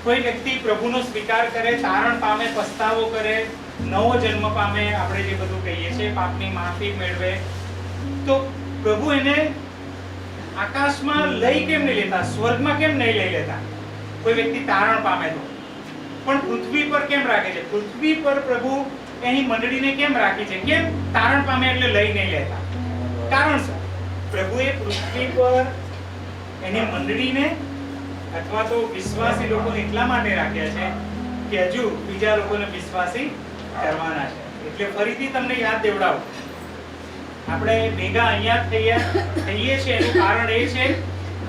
કોઈ વ્યક્તિ પ્રભુનો સ્વીકાર કરે, તારણ પામે, પસ્તાવો કરે, નવો જન્મ પામે, આપણે જે બધું કહીએ છીએ, પાપની માફી મેળવે, તો પ્રભુ એને આકાશમાં લઈ કેમ નહીં લેતા, સ્વર્ગમાં કેમ નહીં લઈ લેતા? કોઈ વ્યક્તિ તારણ પામે તો પણ પૃથ્વી પર કેમ રાખે છે? પૃથ્વી પર પ્રભુ એની મંડળીને કેમ રાખી છે? કેમ તારણ પામે એટલે લઈ નહીં લેતા? કારણ શું? પ્રભુએ પૃથ્વી પર એની મંડળીને અથવા તો વિશ્વાસી લોકોને એટલા માટે રાખ્યા છે કે હજુ બીજા લોકોને વિશ્વાસી કરવાના છે. એટલે ફરીથી તમને યાદ દેવડાવું, આપણે ભેગા અહીંયા થઈએ છીએ એનું કારણ એ છે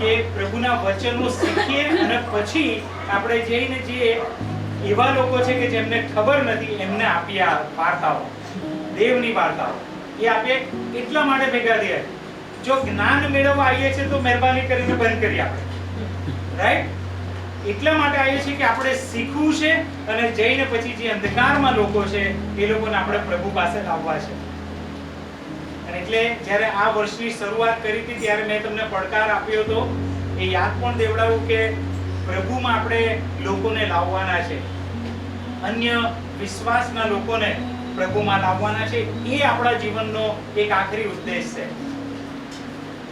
કે પ્રભુના વચનો શીખીએ અને પછી આપણે જઈને જે એવા લોકો છે કે જેમને ખબર નથી એમને આપીએ આ વાર્તાઓ, દેવની વાર્તાઓ એ આપીએ. એટલા માટે ભેગા થયા. જો જ્ઞાન મેળવવા આવીએ છીએ તો મહેરબાની કરીને બંધ કરી આપણે, રાઈટ? એટલા માટે આવીએ છીએ કે આપણે શીખવું છે અને જઈને પછી જે અંધકારમાં લોકો છે એ લોકોને આપણે પ્રભુ પાસે લાવવા છે. અને એટલે જ્યારે આ વર્ષની શરૂઆત કરી હતી ત્યારે મેં તમને પડકાર આપ્યો હતો, એ યાદ પણ દેવડાવું કે પ્રભુમાં આપણે લોકોને લાવવાના છે, અન્ય વિશ્વાસના લોકોને પ્રભુમાં લાવવાના છે. એ આપણા જીવનનો એક આખરી ઉદ્દેશ છે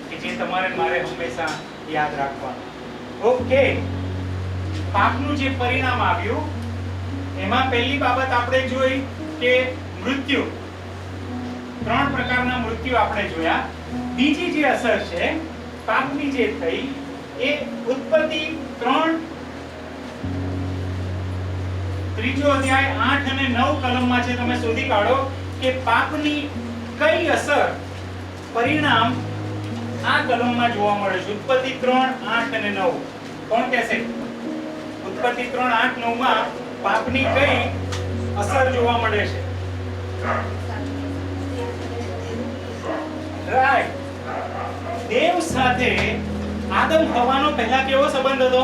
કે જે તમારે મારે હંમેશા યાદ રાખવાનું. ઓકે, પાપનું જે પરિણામ આવ્યું એમાં પહેલી બાબત આપણે જોઈ કે મૃત્યુ. 3 પ્રકારના મૃત્યુ આપણે જોયા. બીજી જે અસર છે પાપની જે થઈ એ ઉત્પત્તિ 3 ત્રીજો અધ્યાય 8 અને 9 કલમમાં છે. તમે શોધી કાઢો કે પાપની કઈ અસર, પરિણામ આ કલમમાં જોવા મળે છે. ઉત્પત્તિ 3 8 અને 9. કોણ કહેશે? ઉત્પત્તિ 3 8 9 માં પાપની કઈ અસર જોવા મળે છે? રાઈટ. દેવ સાથે આદમ હવાનો પહેલા કેવો સંબંધ હતો?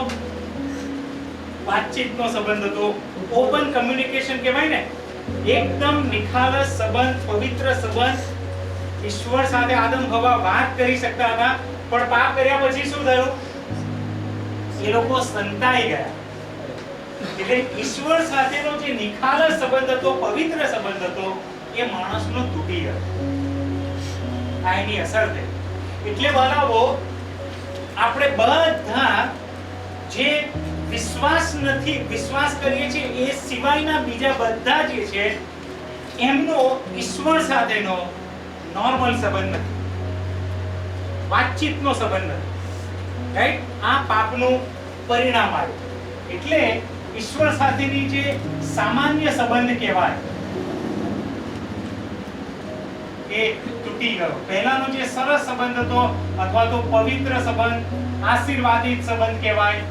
વાતચીતનો સંબંધ હતો, ઓપન કમ્યુનિકેશન કહેવાય ને, એકદમ નિખાલસ સંબંધ, પવિત્ર સંબંધ. ઈશ્વર સાથે આદમ હવા વાત કરી શકતા હતા. પણ પાપ કર્યા પછી શું થયું? એ લોકો સંતાઈ ગયા. એટલે ઈશ્વર સાથેનો જે નિખાલસ સંબંધ હતો, પવિત્ર સંબંધ હતો, એ માણસનો તૂટી ગયો. આ એની અસર થઈ. એટલે બનાવો આપણે બધા જે વિશ્વાસ કરીએ છીએ એ સિવાયના બીજા બધા જે છે એમનો ઈશ્વર સાથેનો નોર્મલ સંબંધ નથી, વાતચીતનો સંબંધ નથી, રાઈટ? આ પાપનું પરિણામ આવ્યું. એટલે ઈશ્વર સાથેની જે સામાન્ય સંબંધ કહેવાય એ તૂટી ગયો. પહેલાનો જે સરસ સંબંધ હતો અથવા તો પવિત્ર સંબંધ, આશીર્વાદિત સંબંધ કહેવાય,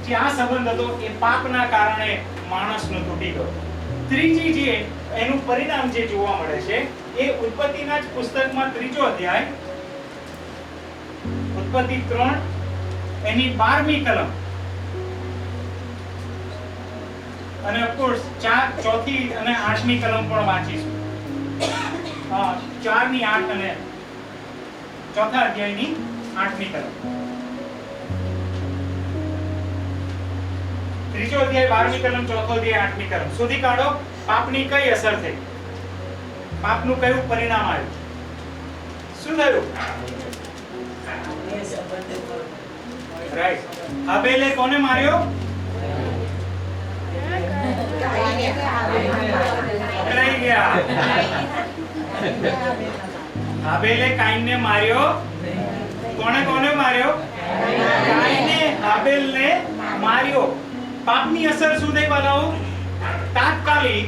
જે આ સંબંધ હતો એ પાપના કારણે માણસનો તૂટી ગયો. ત્રીજી જે એનું પરિણામ જે જોવા મળે છે એ ઉત્પત્તિના જ પુસ્તકમાં 3જો અધ્યાય, ઉત્પત્તિ 3 એની 12મી કલમ અને ઓફ કોર્સ 4થી અને 8મી કલમ પણ વાંચીશું. 4ની 8 અને 4થા અધ્યાયની 8મી કલમ. 3જો અધ્યાય 12મી કલમ, 4થો અધ્યાય 8મી કલમ. શોધી કાઢો પાપની કઈ અસર થઈ, પાપનું કયું પરિણામ આવ્યું, શું થયું? રાઈટ. હાબેલે કોને માર્યો? પકડાઈ ગયા. હાબેલે કાઈનને માર્યો. કોને માર્યો? કાઈને હાબેલને માર્યો. પાપની અસર શું થઈ બાળકો? તાત્કાલિક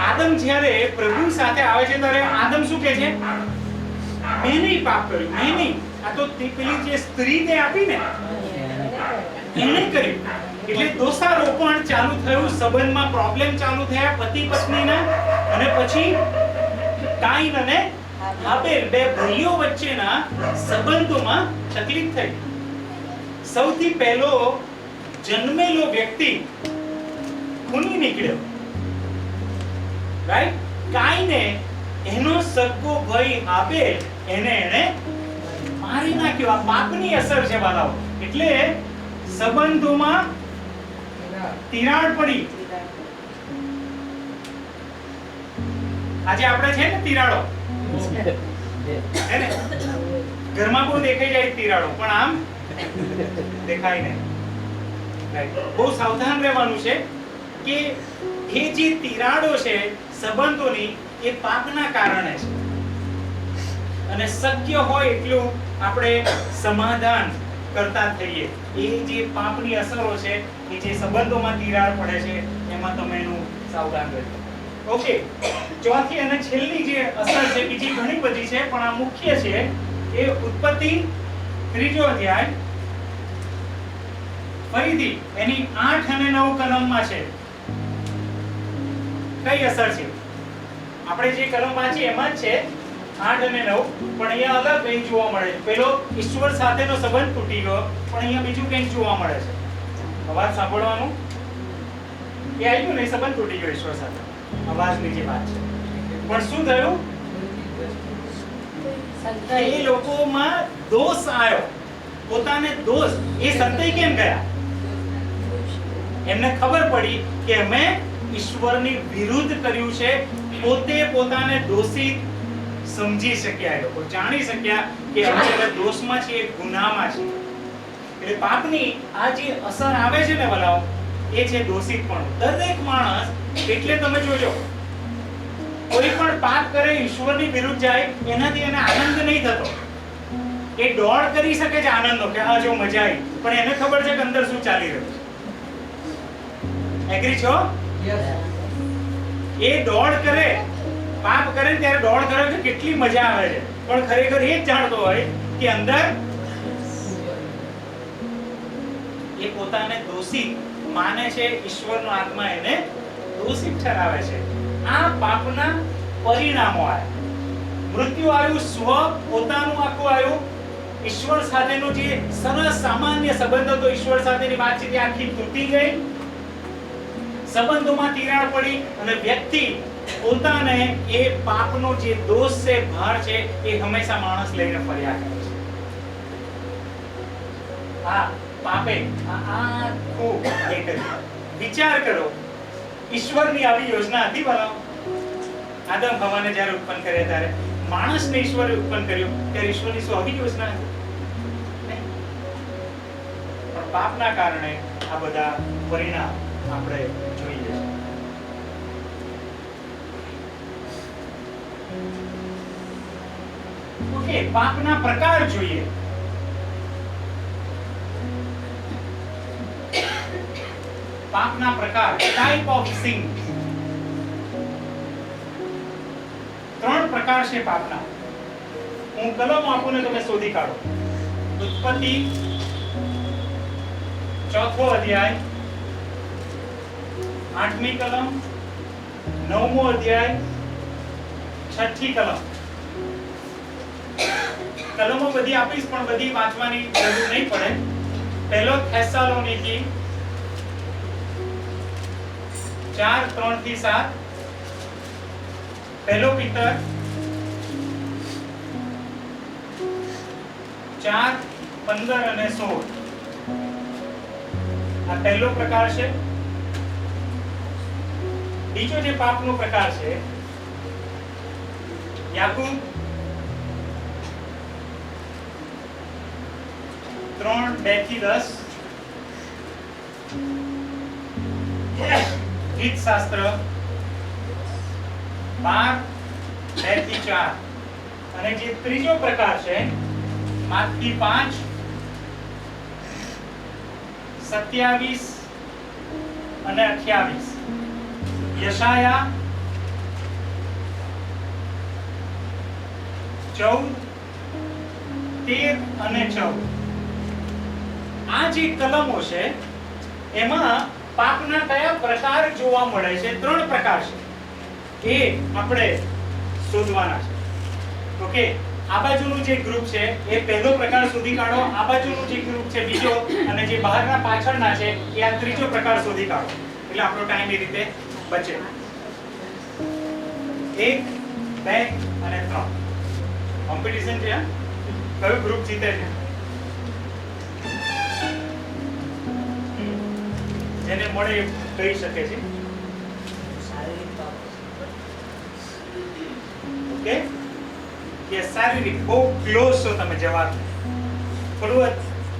આદમ જ્યારે પ્રભુ સાથે આવે છે ત્યારે આદમ શું કહે છે? મેં નહીં પાપ કર્યું, મેં નહીં. આ તો પેલી જે સ્ત્રી તે આપી ને એણે કર્યું. એટલે દોષારોપણ ચાલુ થયું, સંબંધમાં પ્રોબ્લેમ ચાલુ થયા પતિ પત્નીના, અને પછી કાઈન અને હાબેલ બે ભાઈઓ વચ્ચેના સંબંધોમાં તકલીફ થઈ. સૌથી પહેલો જન્મેલો વ્યક્તિ ખૂની નીકળ્યો, રાઈટ? કાઈને એનો સગો ભાઈ હાબેલ એને મારી નાખ્યો. આ પાપની અસર છે બાળકો. એટલે સંબંધોમાં તિરાડ પડી. આજે આપણે છે ને તિરાડો, હે ને? ઘરમાં બહુ દેખાઈ જાય તિરાડો, પણ આમ દેખાય નહીં. બહુ સાવધાન રહેવાનું છે કે એ જે તિરાડો છે સંબંધોની, એ પાપના કારણે છે. અને શક્ય હોય એટલું આપણે સમાધાન કરતા થઈએ. એ જે પાપની અસરો છે, એ જે સંબંધોમાં તિરાડ પડે છે, એમાં તમે એનું સાવધાન રહેજો. ઓકે, ચોથી અને છેલ્લી જે અસર છે, બીજી ઘણી બધી છે, પણ આ મુખ્ય છે. એ ઉત્પત્તિ 3જો અધ્યાય, ફરીથી એની 8 અને 9 કલમમાં છે. કઈ અસર છે? આપણે જે કલમ વાંચી એમાં જ છે 8 અને 9, પણ અહીંયા અલગ કંઈક જોવા મળે છે. પેલો ઈશ્વર સાથેનો સંબંધ તૂટી ગયો, પણ અહીંયા બીજું કંઈક જોવા મળે છે. અવાજ સાંભળવાનું, એ આવ્યું ને, સંબંધ તૂટી ગયો ઈશ્વર સાથે, અવાજની જે વાત છે. પણ શું થયું? એ લોકોમાં દોષ આવ્યો, પોતાને દોષ. એ સંતાઈ કેમ ગયા? એમને ખબર પડી કે અમે ઈશ્વરની વિરુદ્ધ કર્યું છે. પોતે પોતાને દોષિત સમજી શક્યા, એ લોકો જાણી શક્યા કે અમે દોષમાં છીએ, ગુનાહમાં છીએ. એટલે પાપની આ જે અસર આવે છે ને વલાઓ, એ છે દોષિતપણું. દરેક માણસ, એટલે તમે જોજો, કોઈ પણ પાપ કરે, ઈશ્વરની વિરુદ્ધ જાય, એનાથી એને આનંદ નહીં થતો. એ દોડ કરી શકે છે આનંદનો કે હા જો મજા આવી, પણ એને ખબર છે કે અંદર શું ચાલી રહ્યું છે. એગ્રી છો? એ દોડ કરે, પાપ કરે ને ત્યારે દોડ કરે કે કેટલી મજા આવે છે, પણ ખરેખર એ જ જાણતો હોય કે અંદર એ પોતાને દોષિત માને છે. ઈશ્વરનો આત્મા એને દોષિત ઠરાવે છે. આ પાપના પરિણામો આવ્યા. મૃત્યુ આવ્યું, સ્વ પોતાનું આખું આવ્યું. ઈશ્વર સાથેનો જે સરસ સામાન્ય સંબંધ હતો, ઈશ્વર સાથેની વાતચીત આખી તૂટી ગઈ. સંબંધોમાં તિરાડ પડી અને વ્યક્તિ પોતાને એ પાપનો જે દોષ છે, ભાર છે, એ હંમેશા માણસ લઈને ફર્યા કરે છે. આ પાપે આખું એ કર્યું. વિચાર કરો, ઈશ્વરની આવી યોજના હતી બનાવો. આદમ હવાને જ્યારે ઉત્પન્ન કર્યા ત્યારે માણસને ઈશ્વરે ઉત્પન્ન કર્યું, ત્યારે ઈશ્વરની શું આવી યોજના હતી? પણ પાપના કારણે આ બધા પરિણામ આપણે જોઈએ છે. ઓકે, પાપના પ્રકાર જોઈએ. પાપના પ્રકાર, ટાઈપ ઓફ સિન. 3 પ્રકાર છે પાપના. હું કલમ આપું ને તમે શોધી કાઢો. ઉત્પત્તિ 4થો અધ્યાય, 8મી કલમ, 9મો અધ્યાય, 6ઠ્ઠી કલમ. કલમો બધી આપીશ, પણ બધી વાંચવાની જરૂર નહીં પડે. પહેલો થેસ્સાલોનિકી 4:3-7, પહેલો પીતર 4:15 અને 16. આ પહેલો પ્રકાર છે. બીજો જે પાપનો પ્રકાર છે, યાકૂબ 3:2-10, ગીત શાસ્ત્ર 12:2-4, અને જે ત્રીજો પ્રકાર છે માથી 5:27 અને 28, યશાયા 14:13 અને 14. આ જે કલમો છે એમાં પાપના કયા પ્રકાર જોવા મળે છે? 3 પ્રકાર છે. એ આપણે શોધવાના છે. ઓકે, આ બાજુનું જે ગ્રુપ છે એ પહેલો પ્રકાર શોધી કાઢો. આ બાજુનું જે ગ્રુપ છે બીજો, અને જે બહારના પાછળના છે એ આ ત્રીજો પ્રકાર શોધી કાઢો. એટલે આપણો ટાઈમ એ રીતે બચે. 1, 2 અને 3 કોમ્પિટિશન છે. કયો ગ્રુપ જીતે છે? જેને મળે એ કહી શકે છે. ઓકે, કે શારીરિક, બહુ ક્લોઝ છો તમે જવાબ. થોડું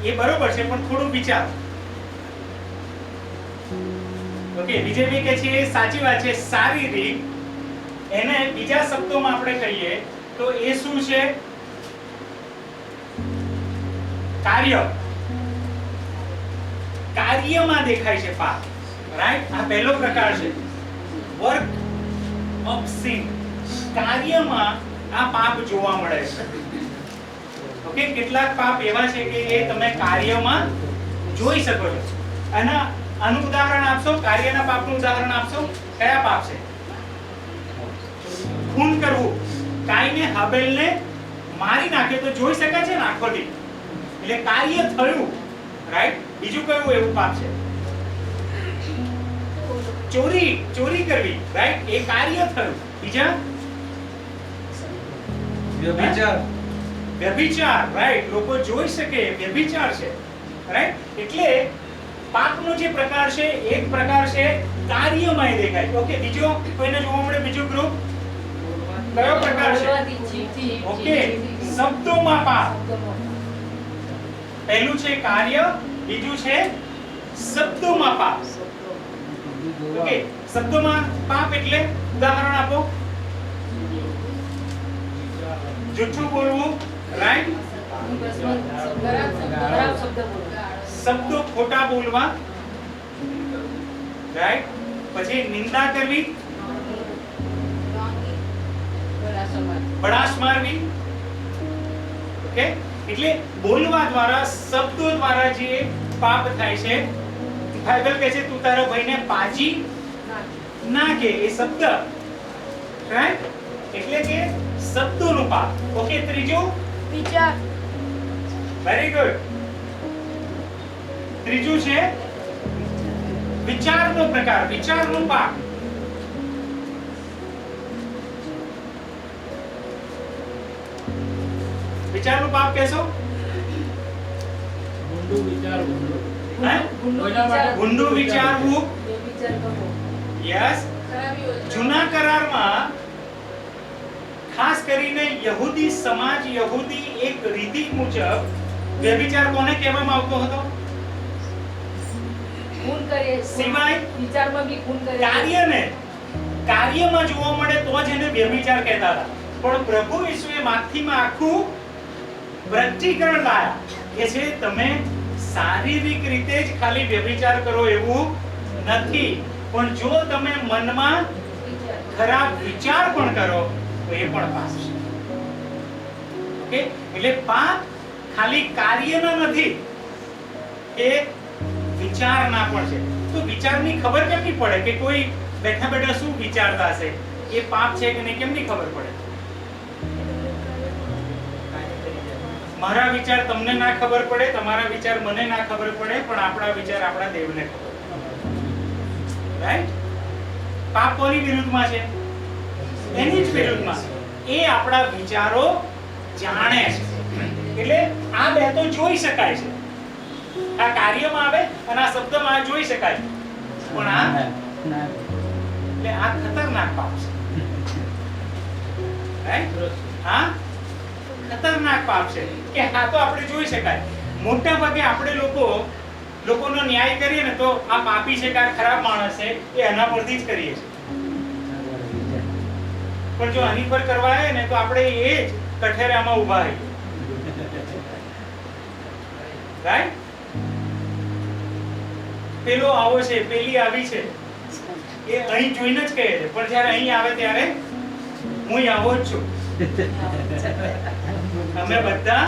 એ બરોબર છે પણ થોડું વિચાર. ઓકે, બીજેપી કે છે એ સાચી વાત છે. શારીરિક, એને બીજા શબ્દોમાં આપણે કહીએ તો એ શું છે? કાર્ય. કાર્યમાં દેખાય છે પાપ. રાઈટ? આ પહેલો પ્રકાર છે, વર્ક ઓફ સિન. કાર્યમાં આ પાપ જોવા મળે છે. ઓકે, કેટલાક પાપ એવા છે કે એ તમે કાર્યમાં જોઈ શકો છો. અને આનું ઉદાહરણ આપશો, કાર્યના પાપનું ઉદાહરણ આપશો? કયા પાપ છે? ખૂન કરવું. કાઈને હાબેલને મારી નાખ્યો તો જોઈ શકાય છે ને આંખોથી, એટલે કાર્ય થયું. રાઈટ? બીજું કયું એવું પાપ છે? ચોરી કરવી. રાઈટ? એ કાર્ય થયું. બીજા? વ્યભિચાર. રાઈટ? લોકો જોઈ શકે વ્યભિચાર છે. રાઈટ? એટલે પાપનો જે પ્રકાર છે, એક પ્રકાર છે કાર્યમાં દેખાય. ઓકે, બીજો કોઈને જોવા મળે? બીજો ગ્રુપ કયો પ્રકાર છે? ઓકે, શબ્દોમાં પાપ. પહેલું છે કાર્ય, બીજું છે શબ્દોમાં પાપ. ઓકે, શબ્દોમાં પાપ એટલે ઉદાહરણ આપો. જૂઠું બોલવું. રાઈટ? શબ્દો ખોટા બોલવા. રાઈટ? પછી નિંદા કરવી, બડાશ મારવી. ઓકે, એટલે બોલવા દ્વારા, શબ્દો દ્વારા જે પાપ થાય છે. બાઇબલ કહે છે તું તારા ભાઈને પાજી નાખે, એ શબ્દ. રાઈટ? એટલે કે શબ્દોનું પાપ. ઓકે, ત્રીજું વિચાર. Very good. ત્રીજું છે વિચારનો પ્રકાર, વિચારનું પાપ. વિચારનું પાપ કહેશો? ઊંડું વિચારવું. યસ. જૂના કરારમાં ખાસ કરીને યહૂદી સમાજ, યહૂદી એક રીતિ મુજબ વ્યભિચાર કોને કહેવામાં આવતો હતો? ખૂન કરીએ સિવાય વિચારમાં બી ખૂન કરે. કાર્યને કાર્યમાં જોવા મળે તો જ એને વ્યભિચાર કહેતા હતા. પણ પ્રભુ ઈસુએ માથીમાં આખું પ્રતિકરણ લાયા કે છે તમે શારીરિક રીતે જ ખાલી વ્યભિચાર કરો એવું નથી, પણ જો તમે મનમાં ખરાબ વિચાર પણ કરો તો એ પણ પાપ છે. ઓકે, એટલે પાપ ખાલી કાર્યના નથી, એ વિચારના પણ છે. તો વિચારની ખબર કેમ નહીં પડે કે કોઈ બેઠા બેઠા શું વિચારતા હશે, એ પાપ છે કે નહીં, કેમ નહીં ખબર પડે? મારા વિચાર તમને ના ખબર પડે, તમારા વિચાર મને ના ખબર પડે, પણ આપણા વિચાર આપણા દેવને ખબર પડે. રાઈટ? પાપ કોની વિરુદ્ધમાં છે? એની જ વિરુદ્ધમાં. એ આપણા વિચારો જાણે છે. એટલે આ બે તો જોઈ શકાય છે, આ કાર્યમાં આવે અને આ શબ્દમાં જોઈ શકાય, પણ આ એટલે આ ખતરનાક પાપ છે. રાઈટ? હા, ખતરનાક પાપ છે કે આ તો આપણે જોઈ શકાય. મોટા ભાગે આપણે લોકોનો ન્યાય કરીએ ને તો આ પાપી છે કે આ ખરાબ માણસ છે એ એના પરથી જ કરીએ છીએ. પણ જો આની પર કરવા આવે ને તો આપણે એ જ કઠેરામાં ઊભા રહીએ. રાઈટ? પેલો આવો છે, પેલી આવી છે, એ અહીં જોઈને જ કહે છે, પણ જ્યારે અહીં આવે ત્યારે હું આવો જ છું. અમે બધા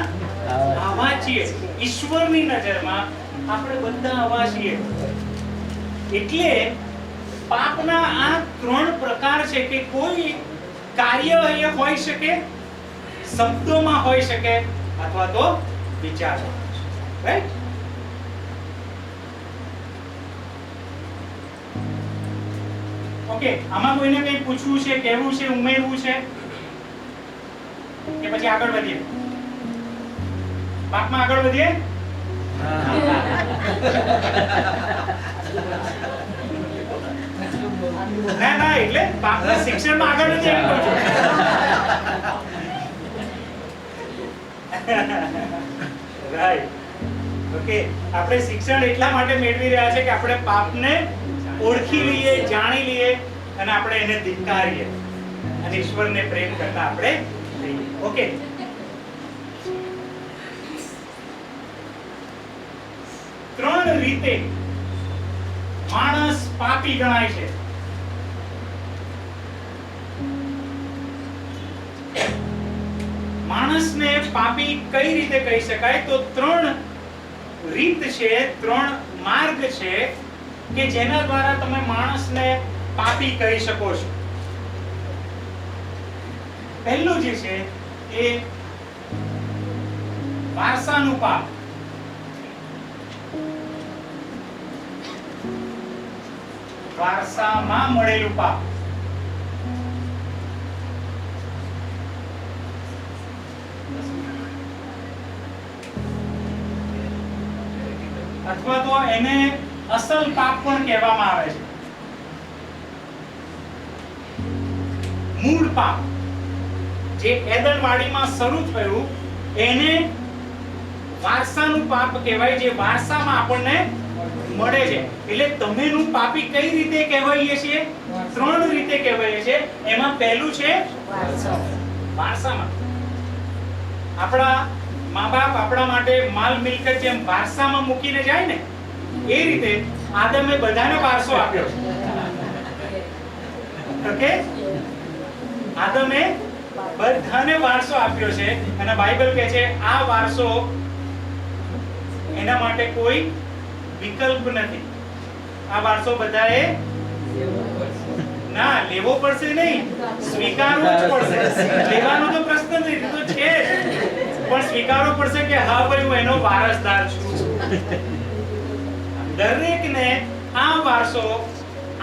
આવા છીએ. ઈશ્વરની નજરમાં આપણે બધા આવા છીએ. એટલે પાપના આ ત્રણ પ્રકાર છે કે કોઈ કાર્ય એ હોઈ શકે, શબ્દોમાં હોઈ શકે, અથવા તો વિચારમાં. રાઈટ? ઓકે, આમાં કોઈને કંઈ પૂછવું છે, કહેવું છે, ઉમેરવું છે કે પછી આગળ વધીએ? પાપમાં આગળ વધીએ? ના એટલે પાપના શિક્ષણમાં આગળ નથી એમ કહું છું. રાઈટ. ઓકે, આપણે શિક્ષણ એટલા માટે મેળવી રહ્યા છે કે આપણે પાપને ઓળખી લઈએ, જાણી લઈએ અને આપણે એને ધિક્કારીએ અને ઈશ્વરને પ્રેમ કરતા આપણે થઈએ. ઓકે, ત્રણ રીતે માણસ પાપી ગણાય છે. માણસને પાપી કઈ રીતે કહી શકાય? તો ત્રણ રીત છે, ત્રણ માર્ગ છે કે જેના દ્વારા તમે માણસને પાપી કહી શકો છો. પહેલું જે છે એ વારસાનું પાપ. વારસામાં મળેલું પાપ. અથવા તો એને અસલ પાપ પણ કહેવામાં આવે છે. મૂળ પાપ જે એદનવાડીમાં શરૂ થયું એને વારસાનું પાપ કહેવાય, જે વારસામાં આપણને મળે છે. એટલે તમેનું પાપી કઈ રીતે કહેવાઈએ છીએ? ત્રણ રીતે કહેવાઈએ છે. એમાં પહેલું છે વારસામાં. આપણા મા બાપ આપણા માટે માલ મિલકત જેમ વારસામાં મૂકીને જાય ને, એ રીતે આદમે બધાને વારસો આપ્યો છે. ઓકે, આદમે બધાને વારસો આપ્યો છે અને બાઇબલ કહે છે આ વારસો એના માટે કોઈ વિકલ્પ નથી. આ વારસો બધાએ ના લેવો પડશે નહીં, સ્વીકારવો જ પડશે. લેવાનો તો પ્રશ્ન નથી, તો છે પણ સ્વીકારવો પડશે કે હા ભાઈ હું એનો વારસદાર છું. દરેકને આ વારસો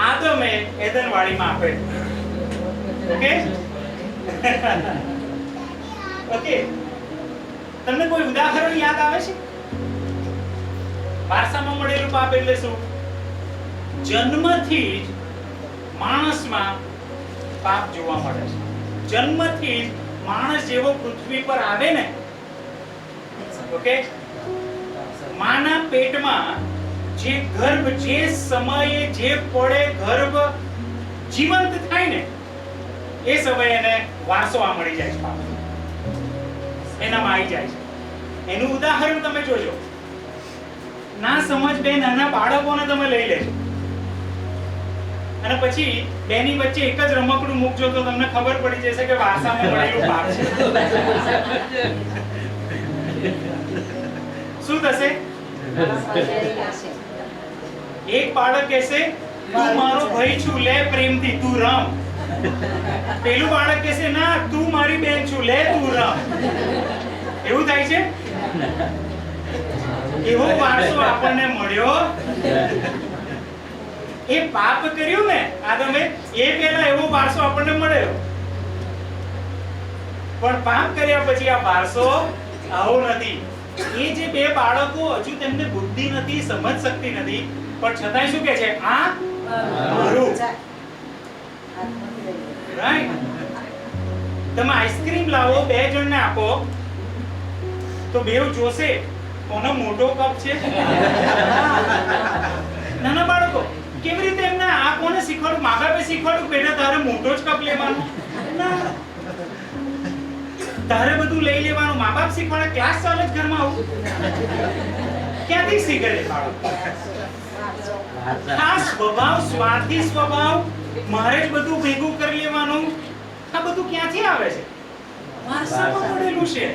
આદમે એદનવાડીમાં આપેલો. ઓકે ઓકે, તમને કોઈ ઉદાહરણ યાદ આવે છે? વારસામાં મળેલું પાપ એટલે શું? જન્મથી જ માણસમાં પાપ જોવા મળે છે. જન્મથી જ માણસ જેવો પૃથ્વી પર આવે ને, ઓકે, માના પેટમાં જે ગર્ભ, જે સમયે, જે પળે ગર્ભ જીવંત થાય ને, એ સમયે એને વારસો આ મળી જાય છે. પાપ એનામાં આવી જાય છે. એનું ઉદાહરણ તમે જોજો. ના સમજ બે નાના બાળકોને તમે લઈ લેજો અને પછી બેની વચ્ચે એક જ રમકડું મૂકજો તો તમને ખબર પડી જશે કે વારસામાં મળેલું પાપ છે. શું થશે? એક બાળક કહેશે તું મારો ભાઈ છું, લે પ્રેમથી તું રમ. પેલું બાળક કહેશે ના તું મારી બેન છું, લે તું રમ. એવું થાય છે? એવો વારસો આપણને મળ્યો. એ પાપ કર્યું ને આદમે, એ પહેલા એવો વારસો આપણને મળ્યો. પણ પાપ કર્યા પછી આ વારસો આવો નથી. એ જે બે બાળકો હજુ તેમને બુદ્ધિ નથી, સમજ શક્તિ નથી, પણ છતાંય શું કહે છે? આ મારું. રાઈટ? તમે આઈસ્ક્રીમ લાવો, બે જણને આપો તો બેવ જોશે કોનો મોટો કપ છે. નાના બાળકો કેવી રીતે એમને આ કોને શીખવાડું? મા બાપે શીખવાડું બેટા તારે મોટો જ કપ લેવાનો, તારે બધું લઈ લેવાનું. મા બાપ શીખવાડે, ક્લાસ ચાલે જ ઘરમાં. આવું ક્યાંથી શીખે છે બાળક? આ સ્વભાવ, સ્વાર્થી સ્વભાવ, મારે જ બધું ભેગું કરી લેવાનું, આ બધું ક્યાંથી આવે છે? વારસામાં મળેલું છે.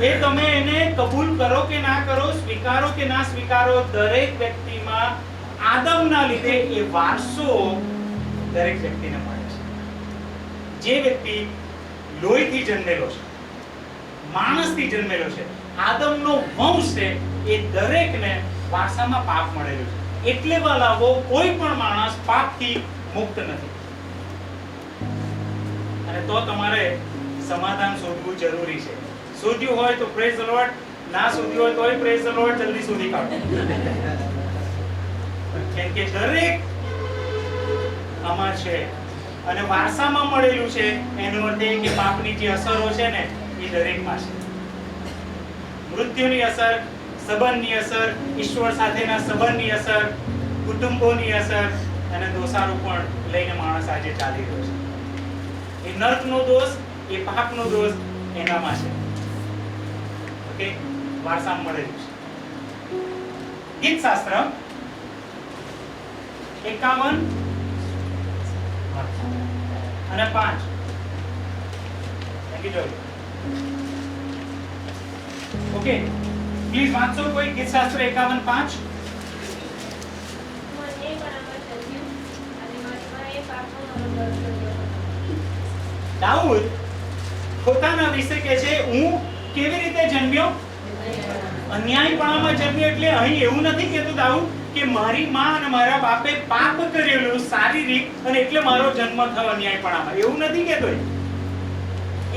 એ તમે એને કબૂલ કરો કે ના કરો, સ્વીકારો કે ના સ્વીકારો, દરેક વ્યક્તિમાં આદમના લીધે એ વારસો દરેક વ્યક્તિને મળે છે. જે વ્યક્તિ લોહીથી જન્મેલો છે, માણસથી જન્મેલો છે, આદમનો વંશ છે, એ દરેકને વારસામાં પાપ મળેલું છે. એટલે વાલાવો કોઈ પણ માણસ પાપથી મુક્ત નથી. અને તો તમારે સમાધાન શોધવું જરૂરી છે. શોધ્યું હોય તો પ્રેઝ ધ લોર્ડ, ના શોધ્યું હોય તોય પ્રેઝ ધ લોર્ડ, જલ્દી શોધી કાઢો. કેમ કે દરેક આમાં છે અને વારસામાં મળેલું છે એનો અર્થ એ કે પાપની જે અસરો છે ને એ દરેકમાં છે. મૃત્યુની અસર, સંબંધની અસર, ઈશ્વર સાથેના સંબંધની અસર, કુટુંબોની અસર અને દોષારૂપ પણ લઈને માણસ આજે ચાલી રહ્યો છે. એ નર્કનો દોષ, એ પાપનો દોષ એનામાં છે. ઓકે, વારસામાં મળેલું છે. ગીત શાસ્ત્ર 51 અને 5. ઓકે, પ્લીઝ વાંચો કોઈ ગીત શાસ્ત્ર 51 5. દાઉદ પોતાના વિશે કહે છે, હું કેવી રીતે જન્મ્યો? અન્યાયપણામાં જન્મ્યો. એટલે અહીં એવું નથી કહેતો દાઉદ કે મારી માં અને મારા બાપે પાપ કરેલું શારીરિક અને એટલે મારો જન્મ થયો અન્યાયપણામાં. એવું નથી કહેતો.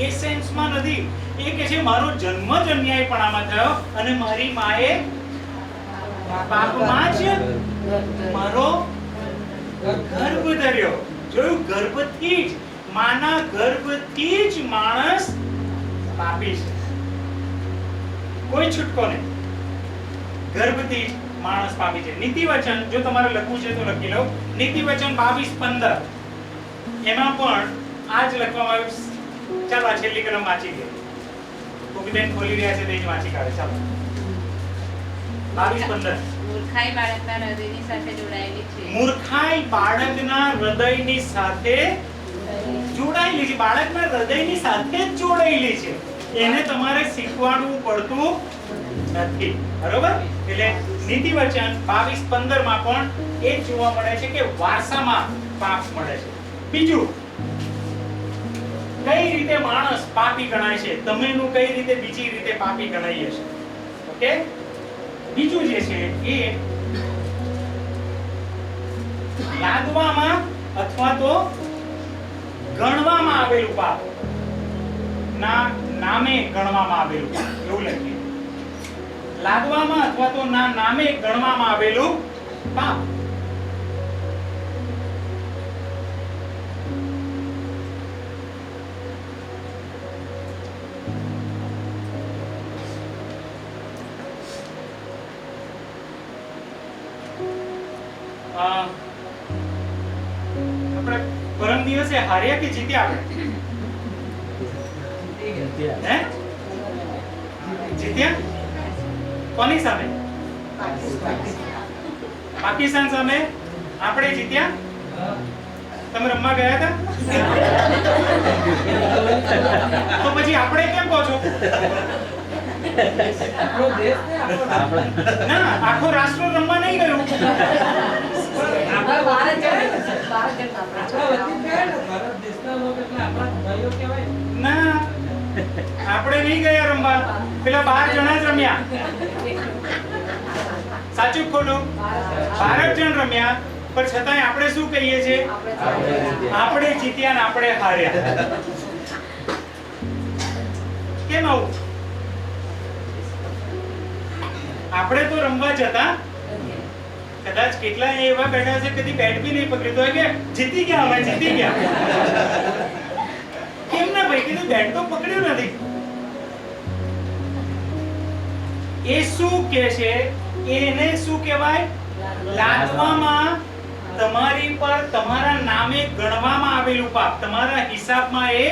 એ સેન્સમાં નથી. એ કહે છે મારો જન્મ જ અન્યાયપણામાં થયો અને મારી માએ પાપમાં જ મારો ગર્ભ ધર્યો. જોયું, ગર્ભથી જ, માના ગર્ભથી જ માણસ પાપી છે. કોઈ છૂટકો નહીં. ગર્ભથી જ માણસ પાપી છે. નીતિવચન જો તમારે લખવું છે તો લખી લો. નીતિવચન 22:15 એમાં પણ આ જ લખવામાં આવ્યું. ચાલો આ છેલ્લી કલમ વાંચી લે. કોકીબેન ખોલી રહ્યા છે તે જ વાંચી કાઢે. ચાલો 22:15. મૂર્ખાઈ બાળકના હૃદયની સાથે જોડાયેલી છે. મૂર્ખાઈ બાળકના હૃદયની સાથે જોડાયેલી છે. બાળકના હૃદયની સાથે જ જોડાયેલી છે. એને તમારે શીખવાડવું પડતું નથી. બરોબર? એટલે નીતિવચન 22:15 માં પણ એ જોવા મળે છે કે વારસામાં પાપ મળે છે. બીજું, કઈ રીતે માણસ પાપી ગણાય છે, તમેનું કઈ રીતે બીજી રીતે પાપી ગણાઈએ છે. ઓકે, બીજું જે છે એ લાદવામાં અથવા તો ગણવામાં આવેલું પાપ ના નામે ગણવામાં આવેલું પાપ, એવું લખીએ. લાદવામાં અથવા તો ના નામે ગણવામાં આવેલું પાપ. આપણે પરમ દિવસે હાર્યા કે જીત્યા? આપણે હે જીત્યા. કોની સામે? પાકિસ્તાન સામે આપણે જીત્યા. તમે રમવા ગયા હતા તો પછી આપણે કેમ કહો છો? ના, આખો રાષ્ટ્ર રમવા નહીં ગયું. ના, આપણે નહીં ગયા રમવા. પેલા 12 જણા જ રમ્યા. સાચું ખોટું? 12 જણ રમ્યા. પણ છતાંય આપણે શું કહીએ છીએ? આપણે જીત્યા ને આપણે હાર્યા. કેમ આવું? આપણે તો રમવા જતા. કદાચ કેટલા એવા બેઠા છે કદી બેટ બી નહીં પકડ્યું તો કે જીતી ગયા, અમે જીતી ગયા. કેમ ના ભાઈ, કીધું બેટ તો પકડ્યું નથી. એ શું કે છે? એને શું કહેવાય? લાદવામાં તમારી પર તમારા નામે ગણવામાં આવેલું પાપ, તમારા હિસાબમાં એ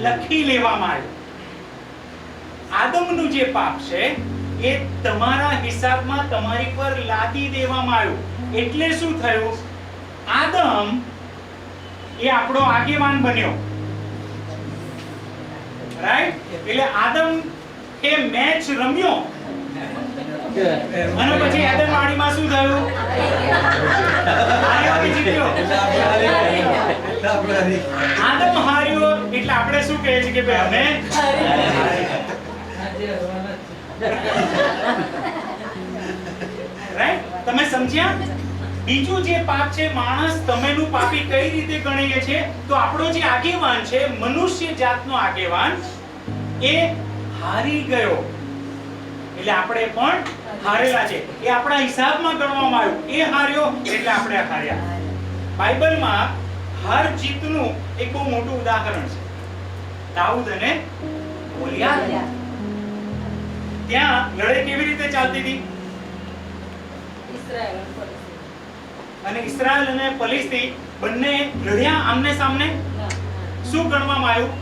લખી લેવામાં આવ્યું. આદમનું જે પાપ છે એ તમારા હિસાબમાં તમારી પર લાદી દેવામાં આવ્યું. એટલે શું થયું? આદમ એ આપણો આગેવાન બન્યો. રાઈટ? એટલે આદમ એ મેચ રમ્યો અને પછી આદમવાડીમાં શું થયું? હાર્યો કે જીત્યો? આદમ હાર્યો એટલે આપણે શું કહીએ છીએ કે ભાઈ અમે રાઈટ? તમે સમજ્યા? બીજું જે પાપ છે, માણસ તમેનું પાપી કઈ રીતે ગણીએ છે? તો આપણો જે આગેવાન છે, મનુષ્ય જાતનો આગેવાન, એ હારી ગયો એટલે આપણે પણ હારેલા છે. એ આપણા હિસાબમાં ગણવામાં આવ્યું. એ હાર્યો એટલે આપણે હાર્યા. બાઇબલમાં હાર જીતનું એક બહુ મોટું ઉદાહરણ છે. દાઉદ અને ગોલિયાત. ત્યાં લડાઈ કેવી રીતે ચાલતી હતી? અને ઇસ્રાયલ અને ફલિસ્તી બંને લડ્યા આમને સામને. શું ગણવામાં આવ્યું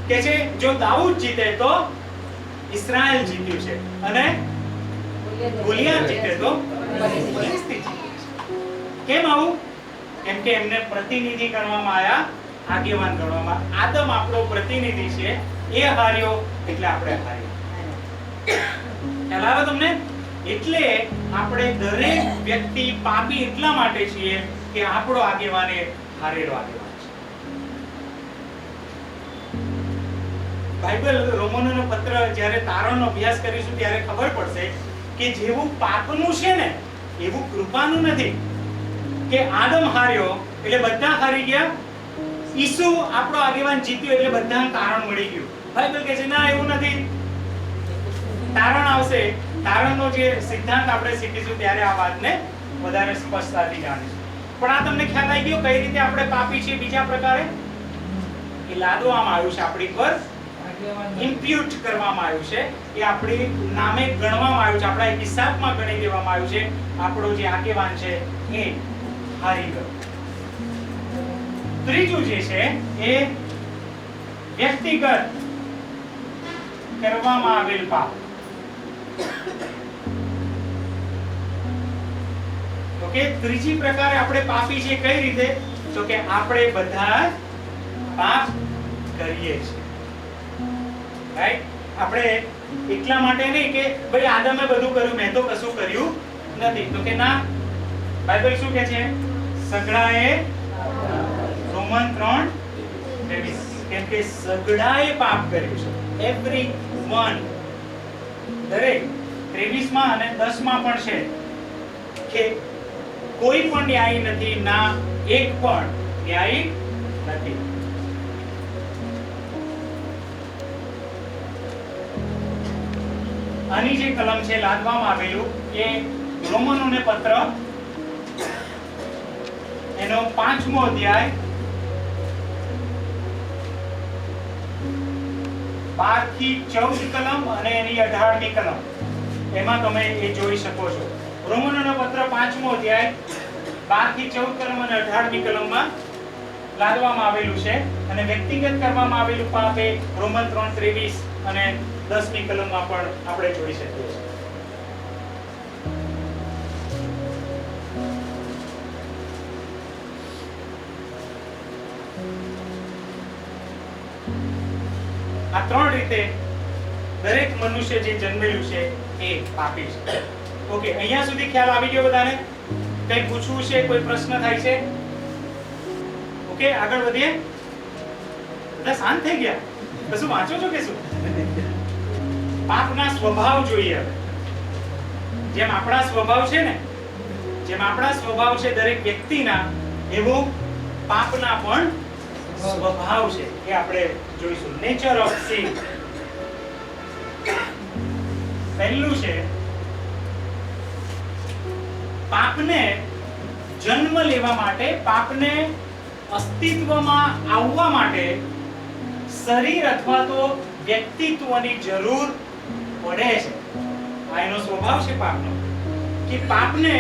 કે છે જો દાઉદ જીતે તો ઇસ્રાયલ જીત્યું છે અને ગોલિયાત જીતે તો ફલિસ્તી જીતે છે. કેમ આવું? કેમ કે એમને પ્રતિનિધિ ગણવામાં આવ્યા, આગેવાન ગણવામાં. આદમ આપણો પ્રતિનિધિ છે, એ હાર્યો એટલે આપણે હાર્યા. ખ્યાલ આવે તમને? એટલે આપણે દરેક વ્યક્તિ પાપી એટલા માટે છીએ કે આપણો આગેવાન એ હારેલો આગેવાન છે. બાઇબલ રોમનોનો પત્ર જ્યારે તારણનો અભ્યાસ કરીશું ત્યારે ખબર પડશે કે જેવું પાપનું છે ને એવું કૃપાનું નથી. કે આદમ હાર્યો એટલે બધા હારી ગયા, ઈસુ આપણો આગેવાન જીત્યો એટલે બધાને તારણ મળી ગયું. બાઇબલ કહે છે ના, એવું નથી. તારણ આવશે. તારણનો જે સિદ્ધાંત આપણે શીખીશું ત્યારે આ વાતને વધારે સ્પષ્ટતાથી જાણીશું. પણ આ તમને ખ્યાલ આવી ગયો કઈ રીતે આપણે પાપી છીએ? બીજા પ્રકારે એ લાદવામાં આવ્યું છે આપણી પર, ઇમ્પ્યુટ કરવામાં આવ્યું છે, એ આપણી નામે ગણવામાં આવ્યું છે, આપણા એક હિસાબમાં ગણી દેવામાં આવ્યું છે. આપણો જે આગેવાન છે એ હારી ગયો. ત્રીજું જે છે એ વ્યક્તિગત કરવામાં આવેલ પાપ. ઓકે, ત્રીજી પ્રકારે આપણે પાપી છે કઈ રીતે? તો કે આપણે બધા પાપ કરીએ છીએ. રાઈટ? આપણે એટલા માટે નહીં કે ભાઈ આદમે બધું કર્યું, મેં તો કશું કર્યું નથી. તો કે ના, બાઇબલ શું કહે છે? સગડાએ રોમન 3:23 કેમ કે સગડાએ પાપ કર્યું છે. એવરી વન, દરેક. 23 માં અને 10 માં પણ છે કે કોઈ પણ ન્યાયી નથી, ના એક પણ ન્યાયી નથી. આની જે કલમ છે લાદવામાં આવેલું એ રોમનોને પત્ર એનો 5મો અધ્યાય 12 થી 14 કલમ અને એની 18મી કલમ, એમાં તમે એ જોઈ શકો છો. રોમનોનો પત્ર 5મો અધ્યાય 12 થી 14 કલમ અને 18મી કલમમાં લાદવામાં આવેલું છે. અને વ્યક્તિગત કરવામાં આવેલું પાપ એ રોમન 3:23 અને 10મી કલમમાં પણ આપણે જોઈ શકીએ છીએ. આ ત્રણ રીતે દરેક મનુષ્ય જે જન્મેલું છે એ પાપી છે. ઓકે, અહીંયા સુધી ખ્યાલ આવી ગયો બધાને? કંઈ પૂછવું છે? કોઈ પ્રશ્ન થાય છે? ઓકે, આગળ વધીએ. બધા શાંત થઈ ગયા? કશું વાંચો છો કે શું? પાપના સ્વભાવ જોઈએ હવે. જેમ આપણા સ્વભાવ છે ને, જેમ આપણા સ્વભાવ છે દરેક વ્યક્તિના, એવું પાપના પણ સ્વભાવ છે એ આપણે જોઈશું. Nature of sin. પહેલું છે પાપને જન્મ લેવા માટે, પાપને અસ્તિત્વમાં આવવા માટે શરીર અથવા તો વ્યક્તિત્વની જરૂર પડે છે. આ એનો સ્વભાવ છે પાપનો. કે પાપને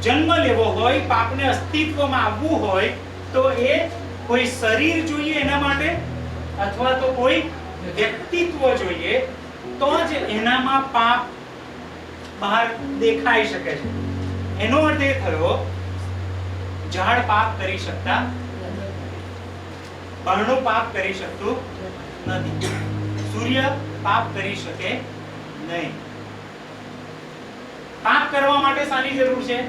જન્મ લેવો હોય, પાપને અસ્તિત્વમાં આવવું હોય તો એ કોઈ શરીર જોઈએ એના માટે, અથવા તો કોઈ વ્યક્તિત્વ જોઈએ, તો જ એનામાં પાપ બહાર દેખાઈ શકે છે. એનો અર્થ એ થયો ઝાડ પાપ કરી શકતા, બરણું પાપ કરી શકતું નથી, સૂર્ય પાપ કરી શકે નહીં. પાપ કરવા માટે શાની જરૂર છે?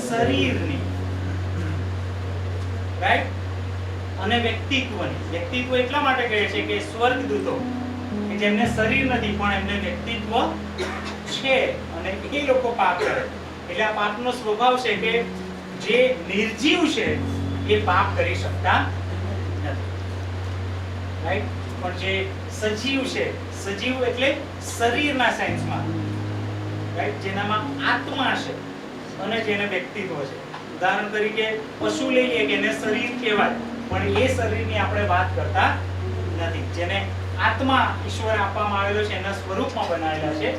શરીરની. રાઈટ? અને વ્યક્તિત્વની. વ્યક્તિત્વ એટલા માટે કહે છે કે સ્વર્ગદૂતો કે જેમને શરીર નથી પણ એમને વ્યક્તિત્વ છે અને એ લોકો પાપ કરે. એટલે આ પાપનો સ્વભાવ છે કે જે નિર્જીવ છે એ પાપ કરી શકતા નથી. રાઈટ? પણ જે સજીવ છે, સજીવ એટલે શરીરના સેન્સમાં, રાઈટ, જેનામાં આત્મા છે અને જેને વ્યક્તિત્વ છે. ઉદાહરણ તરીકે પશુ લઈ લઈએ કે એને શરીર કહેવાય, પણ એ શરીરની આપણે વાત કરતા નથી. જેને આત્મા ઈશ્વરે આપવામાં આવેલો છે, એના સ્વરૂપમાં બનાવેલા છે,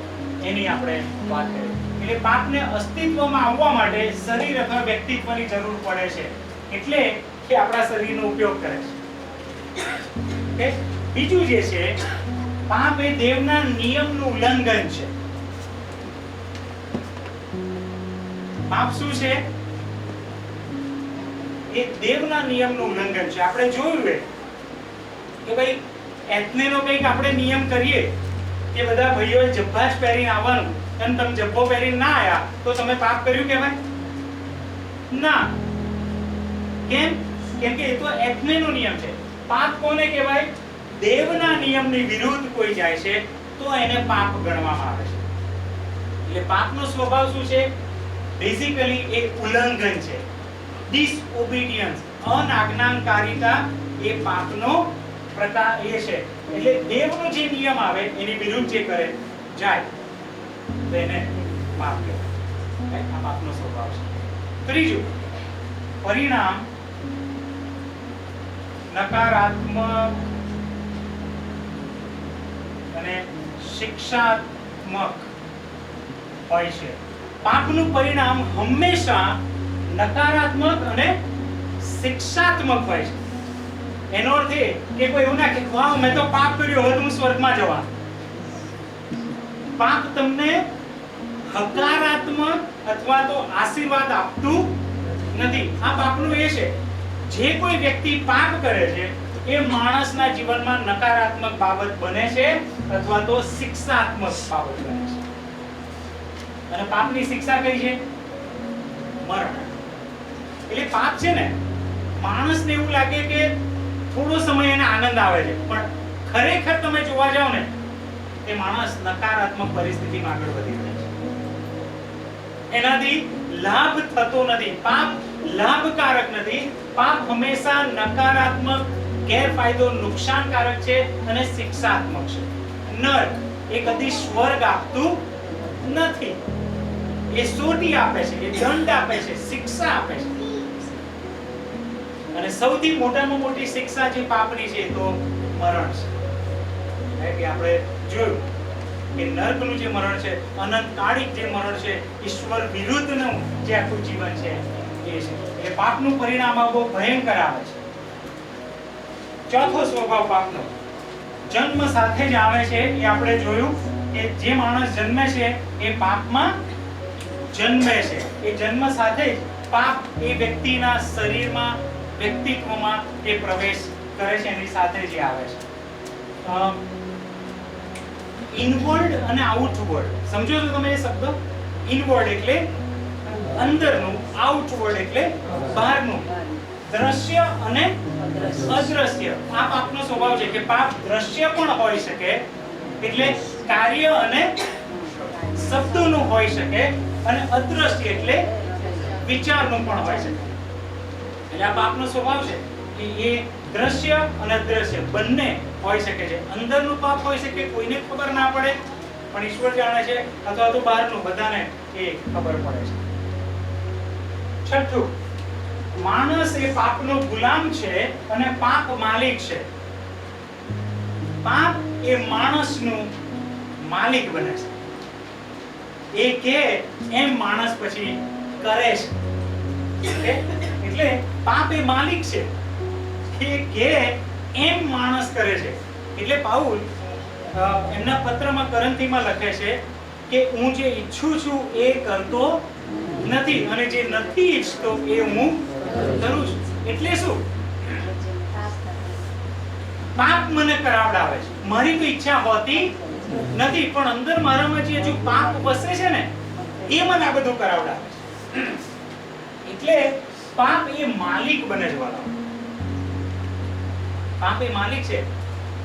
એની આપણે વાત કરીએ. એટલે પાપને અસ્તિત્વમાં આવવા માટે શરીર અથવા વ્યક્તિત્વની જરૂર પડે છે, એટલે કે આપણા શરીરનો ઉપયોગ કરે છે. બીજું જે છે, પાપ એ દેવના નિયમનું ઉલ્લંઘન છે. પાપ શું છે? એ દેવના નિયમનું ઉલ્લંઘન છે. આપણે જોયું કે ભાઈ એથનેનો કંઈક આપણે નિયમ કરીએ કે બધા ભાઈઓએ જબ્બા જ પહેરીને આવવાનું, અને તમે જબ્બો પહેરીને ના આયા તો તમે પાપ કર્યું કહેવાય? ના. કેમ? કેમ કે એ તો એથનેનો નિયમ છે. પાપ કોને કહેવાય? દેવના નિયમની વિરુદ્ધ કોઈ જાય છે તો એને પાપ ગણવામાં આવે છે. એટલે પાપનો સ્વભાવ શું છે? બેઝિકલી એ ઉલ્લંઘન છે, ડિસઓબીડિયન્સ, અનાજ્ઞાકારિતા એ પાપનો પ્રકાર એ છે. એટલે દેવનો જે નિયમ આવે એની વિરુદ્ધ જે કરે જાય તો એને પાપ કહેવાય. આ પાપનો સ્વભાવ છે. ત્રીજું પરિણામ નકારાત્મક અને શિક્ષાત્મક હોય છે. પાપનું પરિણામ હંમેશા નકારાત્મક અને શિક્ષાત્મક હોય છે. એનો અર્થ એ કે કોઈ એવું ના કે વાહ મેં તો પાપ કર્યું, હવે હું સ્વર્ગમાં જવા. પાપ તમને હકારાત્મક અથવા તો આશીર્વાદ આપતું નથી. આ પાપનું એ છે, જે કોઈ વ્યક્તિ પાપ કરે છે એ માણસના જીવનમાં નકારાત્મક બાબત બને છે અથવા તો શિક્ષાત્મક બાબત બને છે. અને પાપની શિક્ષા કઈ છે? મરણ. એટલે પાપ છે ને, માણસને એવું લાગે કે થોડો સમય એને આનંદ આવે છે, પણ ખરેખર તમે જોવા જાવ ને એ માણસ નકારાત્મક પરિસ્થિતિમાં આગળ વધી રહ્યો છે. એનાથી લાભ થતો નથી. પાપ લાભકારક નથી. પાપ હંમેશા નકારાત્મક, ગેરફાયદો, નુકસાનકારક છે અને શિક્ષાત્મક છે. નરક એ કદી સ્વર્ગ આપતું નથી. એ સોટી આપે છે, એ દંડ આપે છે, શિક્ષા આપે છે. અને સૌથી મોટામાં મોટી શિક્ષા જે પાપની છે તો મરણ છે. કે આપણે જોયું કે નરકનું જે મરણ છે, અનંતકાળિક જે મરણ છે, ઈશ્વર વિરુદ્ધનું જે આખું જીવન છે એ છે. એટલે પાપનું પરિણામ બહુ ભયંકર આવે છે. ચોથો સ્વભાવ પાપનો જન્મ સાથે જ આવે છે. એ આપણે જોયું કે જે માણસ જન્મે છે એ પાપમાં જન્મે છે. એ જન્મ સાથે જ પાપ એ વ્યક્તિના શરીરમાં, વ્યક્તિત્વમાં એ પ્રવેશ કરે છે, એની સાથે જ આવે છે. ઇનવર્ડ અને આઉટવર્ડ સમજો છો તમે એ શબ્દ? ઇનવર્ડ એટલે અંદરનું, આઉટવર્ડ એટલે બહારનું. દ્રશ્ય અને અદ્રશ્ય આ પાપનો સ્વભાવ છે કે પાપ દ્રશ્ય પણ હોઈ શકે, એટલે કાર્ય અને શબ્દોનું હોઈ શકે, અને અદ્રશ્ય એટલે વિચારનું પણ હોઈ શકે. એટલે આ પાપનો સ્વભાવ છે કે એ દ્રશ્ય અને અદ્રશ્ય બંને હોઈ શકે છે. અંદરનું પાપ હોઈ શકે, કોઈને ખબર ના પડે, પણ ઈશ્વર જાણે છે, અથવા તો બહારનું, બધાને એ ખબર પડે છે. છઠ્ઠું, માણસ એ પાપનો ગુલામ છે અને પાપ માલિક છે. પાપ એ માણસનું માલિક બને છે. એ કે એમ માણસ પછી કરે છે. એટલે પાપ એ માલિક છે, એ કે એમ માણસ કરે છે. એટલે પાઉલ એમના પત્રમાં કરંથીમાં લખે છે કે હું જે ઈચ્છું છું એ કરતો નથી, અને જે નથી ઈચ્છતો એ હું કરું છું. એટલે શું? પાપ મને કરાવડાવે છે. મારી તો ઈચ્છા હોતી નથી, પણ અંદર મારામાં જે હજુ પાપ વસે છે ને એ મને આ બધું કરાવડાવે છે. એટલે પાપ એ માલિક બને છે. વાલા, પાપ એ માલિક છે,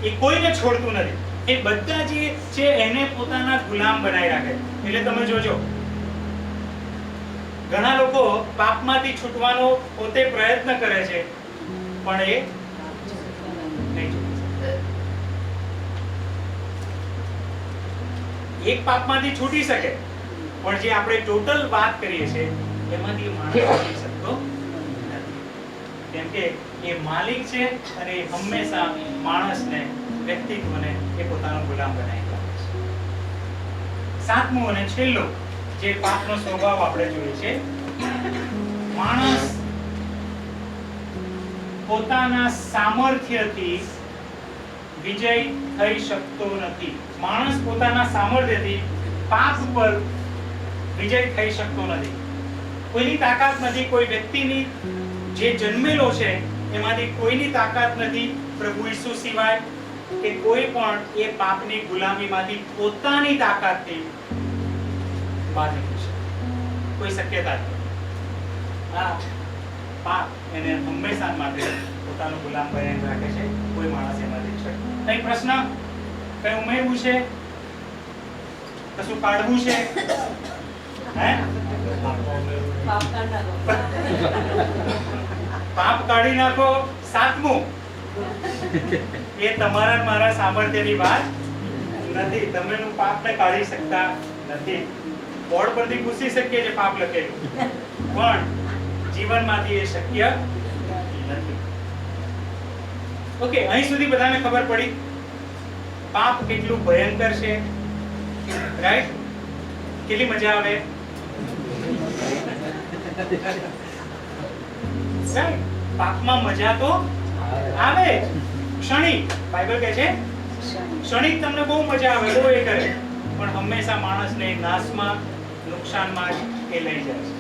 એ કોઈને છોડતું નથી. એ બધા જે છે એને પોતાના ગુલામ બનાવી રાખે. એટલે તમે જોજો, ઘણા લોકો પાપમાંથી છૂટવાનો પોતે પ્રયત્ન કરે છે, પણ એ નહીં છૂટે. એક પાપમાંથી છૂટી શકે, પણ જે આપણે ટોટલ વાત કરીએ છીએ એમાંથી માણસ છૂટી શકતો શકતો નથી, કેમ કે એ માલિક છે અને એ હંમેશા માણસને, વ્યક્તિત્વને એ પોતાનો ગુલામ બનાવી રાખે છે. સાતમું અને છેલ્લો જે પાપનો સ્વભાવ આપણે જોઈએ છે, માણસ પોતાના સામર્થ્યથી વિજય થઈ શકતો નથી. માણસ પોતાના સામર્થ્યથી પાપ પર વિજય થઈ શકતો નથી. કોઈની તાકાત નથી, કોઈ વ્યક્તિની જે જન્મેલો છે એમાંથી કોઈની તાકાત નથી પ્રભુ ઈસુ સિવાય, કે કોઈ પણ એ પાપની ગુલામીમાંથી પોતાની તાકાતથી બહાર નીકળી શકે. કોઈ શક્યતા નથી. આ પાપ એને હંમેશા માટે પોતાનો ગુલામ બનાવી રાખે છે. કોઈ માણસ એમાંથી છે. કઈ પ્રશ્ન, કઈ ઉમેરવું છે, કશું કાઢવું છે? હે? પાપ કાઢી નાખો. સાતમું, એ તમારા ને મારા સામર્થ્યની વાત નથી. તમે પાપને કાઢી શકતા નથી. બોર્ડ પરથી પૂછી શકીએ છે પાપ લખેલું, પણ જીવનમાંથી એ શક્ય નથી. ઓકે, અહીં સુધી બધાને ખબર પડી પાપ કેટલું ભયંકર છે, રાઈટ? કેટલી મજા આવે, રાઈટ? પાપમાં મજા તો આવે જ, ક્ષણિક. બાઇબલ કહે છે ક્ષણિક તમને બહુ મજા આવે, બહુ એ કરે, પણ હંમેશા માણસને નાશમાં, નુકસાનમાં જ એ લઈ જાય છે.